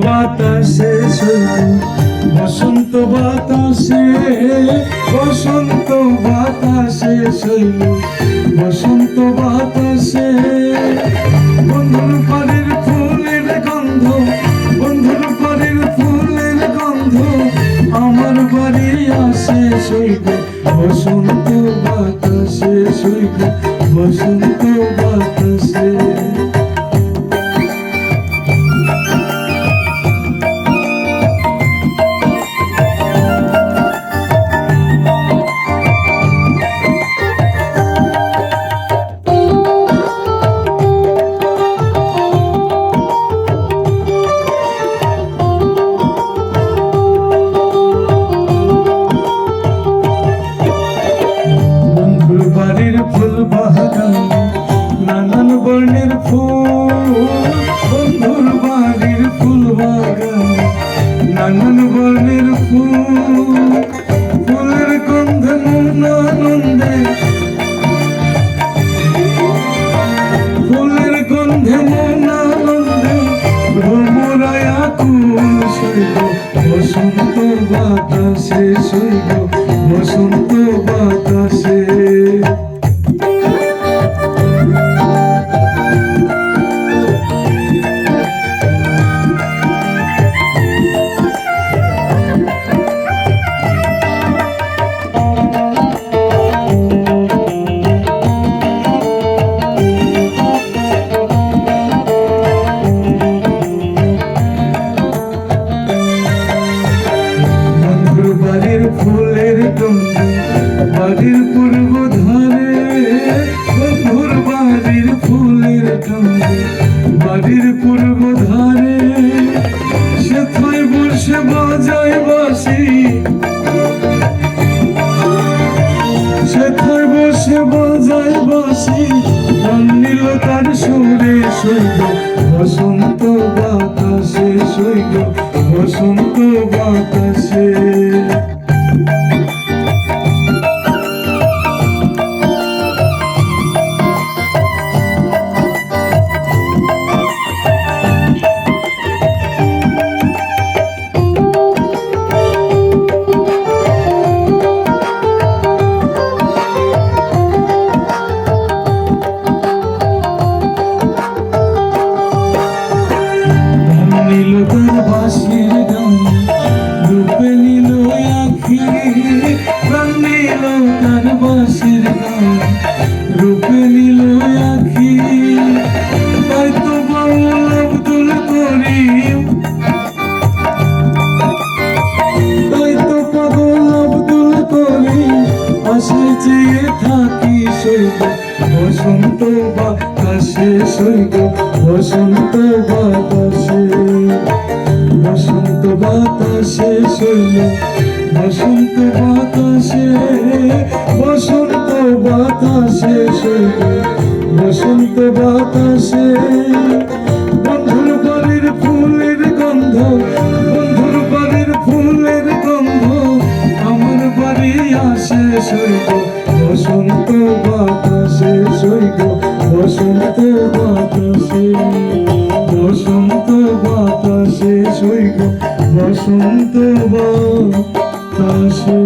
বাতাসে বসন্ত বাতাসে বসন্ত বাতাসে শৈল বসন্ত বাতাসে বন্ধুর পাড়ের ফুলের গন্ধ বন্ধুর পাড়ের ফুলের গন্ধ আমার বাড়ি আসে শৈল বসন্ত বাতাসে শৈল বসন্ত বাতাসে ফুল বাগান নানান বর্ণের ফুল বন্ধুর বাড়ির ফুল বাগান নানান বর্ণের ফুল ফুলের গন্ধে মন আনন্দে ফুলের গন্ধে মন আনন্দে ভ্রমরায় আকুল শৈল বসন্ত বাতাসে শৈল বসন্ত বাতাসে ফুলের গন্ধ বাড়ির পূর্ব ধারে বন্ধুর বাড়ির ফুলের গন্ধ বাড়ির পূর্ব ধারে সেথায় বসে বাজায় বাঁশি সেথায় বসে বাজায় বাঁশি গান নিল তার সুরে শৈল বসন্ত বাতাসে শৈল বসন্ত বাতাসে বাঁশির গান রূপে নিল আখি প্রাণ নিল তার বাঁশির গান রূপে নিল আখি তাই তো বাউল আব্দুল করিম তাই তো পাগল আব্দুল করিম আশায় চেয়ে থাকি শৈল বসন্ত বাতাসে শৈল বসন্ত বাতাসে বসন্ত বাতাসে শৈল বসন্ত বাতাসে বসন্ত বাতাসে শৈল বসন্ত বাতাসে বন্ধুর বাড়ির ফুলের গন্ধ বন্ধুর বাড়ির ফুলের গন্ধ আমার বাড়ি আসে শৈল বসন্ত বাতাসে শৈল বসন্ত বাতাসে বসন্ত বাতাসে শৈল বসন্ত বাতাসে।